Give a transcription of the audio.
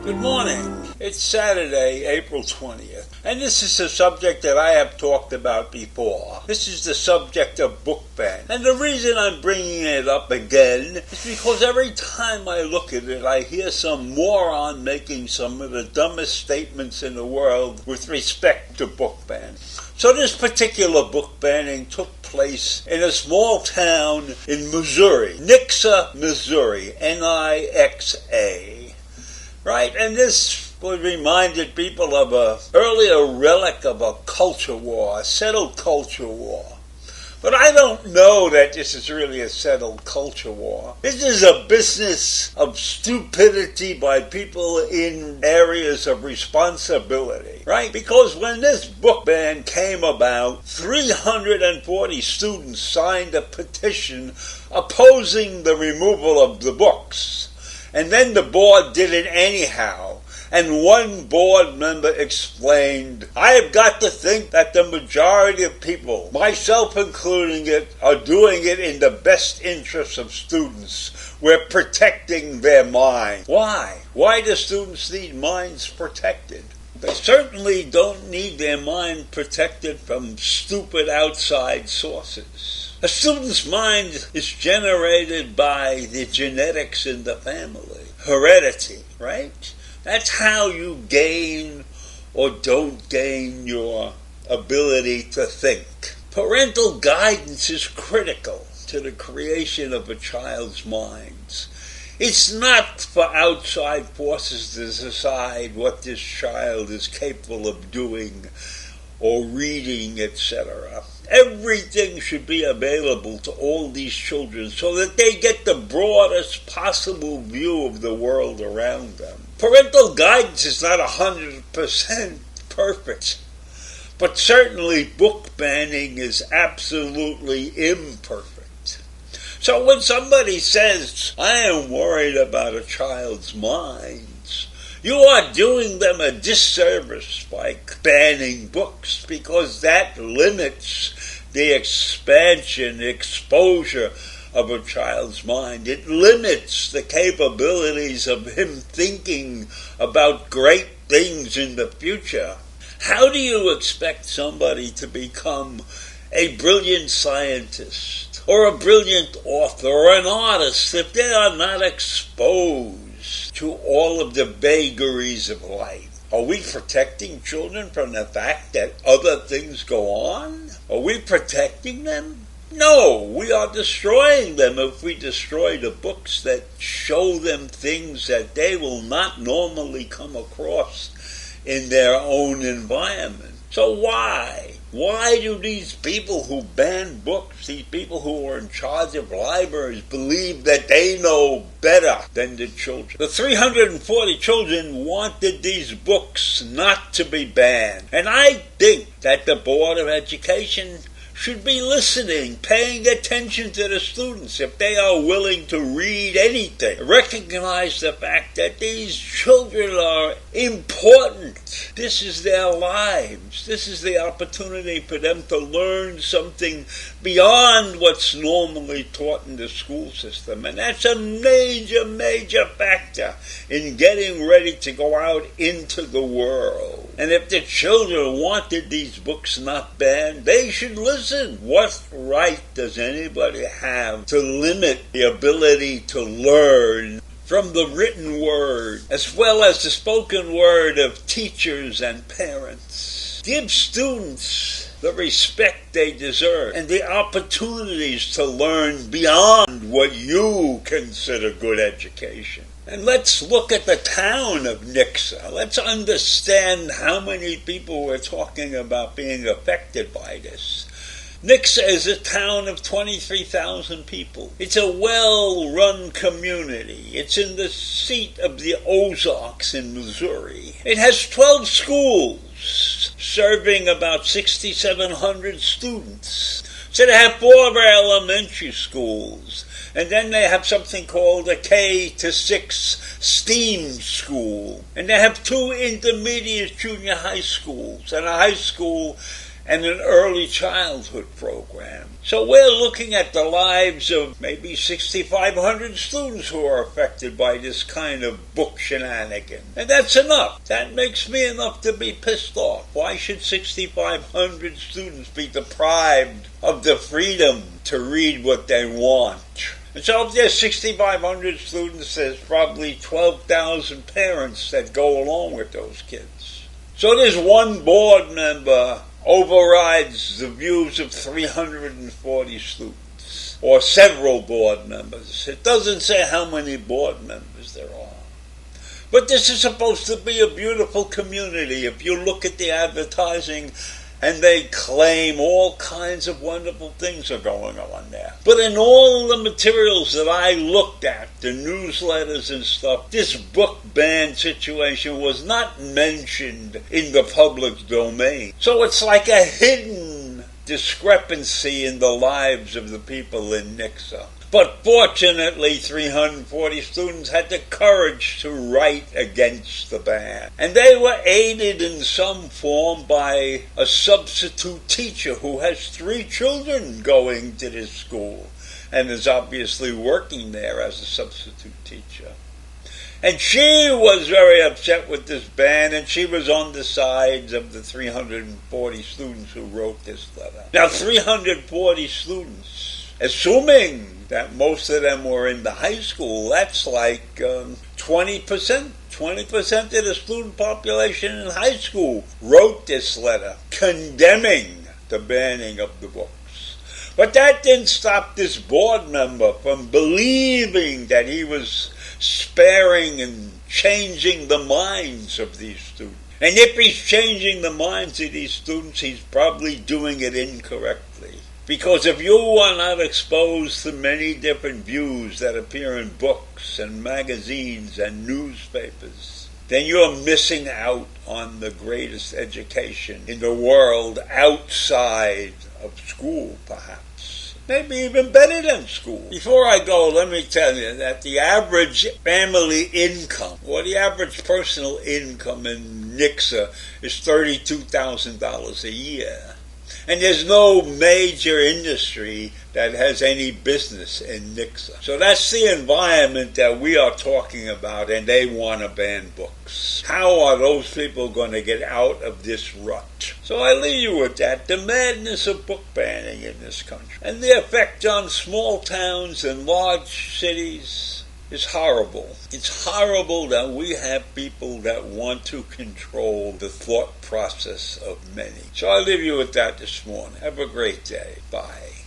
Good morning. It's Saturday, April 20th, and this is a subject that I have talked about before. This is the subject of book ban. And the reason I'm bringing it up again is because every time I look at it, I hear some moron making some of the dumbest statements in the world with respect to book ban. So this particular book banning took place in a small town in Missouri, Nixa, Missouri, N-I-X-A. Right, and this reminded people of an earlier relic of a culture war, a settled culture war. But I don't know that this is really a settled culture war. This is a business of stupidity by people in areas of responsibility, right? Because when this book ban came about, 340 students signed a petition opposing the removal of the books. And then the board did it anyhow. And one board member explained, I have got to think that the majority of people, myself including it, are doing it in the best interests of students. We're protecting their mind. Why? Why do students need minds protected? They certainly don't need their mind protected from stupid outside sources. A student's mind is generated by the genetics in the family, heredity, right? That's how you gain or don't gain your ability to think. Parental guidance is critical to the creation of a child's minds. It's not for outside forces to decide what this child is capable of doing or reading, etc. Everything should be available to all these children so that they get the broadest possible view of the world around them. Parental guidance is not 100% perfect, but certainly book banning is absolutely imperfect. So when somebody says, I am worried about a child's mind, you are doing them a disservice by banning books, because that limits the expansion, exposure of a child's mind. It limits the capabilities of him thinking about great things in the future. How do you expect somebody to become a brilliant scientist or a brilliant author or an artist if they are not exposed to all of the vagaries of life? Are we protecting children from the fact that other things go on? Are we protecting them? No, we are destroying them if we destroy the books that show them things that they will not normally come across in their own environment. So why? Why do these people who ban books, these people who are in charge of libraries, believe that they know better than the children? The 340 children wanted these books not to be banned. And I think that the Board of Education should be listening, paying attention to the students if they are willing to read anything. Recognize the fact that these children are important. This is their lives. This is the opportunity for them to learn something beyond what's normally taught in the school system. And that's a major, major factor in getting ready to go out into the world. And if the children wanted these books not banned, they should listen. What right does anybody have to limit the ability to learn from the written word as well as the spoken word of teachers and parents? Give students the respect they deserve and the opportunities to learn beyond what you consider good education. And let's look at the town of Nixa. Let's understand how many people we're talking about being affected by this. Nixa is a town of 23,000 people. It's a well-run community. It's in the seat of the Ozarks in Missouri. It has 12 schools, serving about 6,700 students. So they have 4 elementary schools. And then they have something called a K-6 STEAM school. And they have 2 intermediate junior high schools and a high school and an early childhood program. So we're looking at the lives of maybe 6,500 students who are affected by this kind of book shenanigan. And that's enough. That makes me enough to be pissed off. Why should 6,500 students be deprived of the freedom to read what they want? And so if there's 6,500 students, there's probably 12,000 parents that go along with those kids. So this one board member overrides the views of 340 students, or several board members. It doesn't say how many board members there are. But this is supposed to be a beautiful community. If you look at the advertising, and they claim all kinds of wonderful things are going on there. But in all the materials that I looked at, the newsletters and stuff, this book ban situation was not mentioned in the public domain. So it's like a hidden discrepancy in the lives of the people in Nixa. But fortunately, 340 students had the courage to write against the ban. And they were aided in some form by a substitute teacher who has 3 children going to this school and is obviously working there as a substitute teacher. And she was very upset with this ban, and she was on the sides of the 340 students who wrote this letter. Now, 340 students, assuming that most of them were in the high school, that's like 20%. 20% of the student population in high school wrote this letter condemning the banning of the books. But that didn't stop this board member from believing that he was sparing and changing the minds of these students. And if he's changing the minds of these students, he's probably doing it incorrectly. Because if you are not exposed to many different views that appear in books and magazines and newspapers, then you're missing out on the greatest education in the world outside of school, perhaps. Maybe even better than school. Before I go, let me tell you that the average family income, or the average personal income in Nixa, is $32,000 a year. And there's no major industry that has any business in Nixa. So that's the environment that we are talking about, and they want to ban books. How are those people going to get out of this rut? So I leave you with that, the madness of book banning in this country. And the effect on small towns and large cities is horrible. It's horrible that we have people that want to control the thought process of many. So I leave you with that this morning. Have a great day. Bye.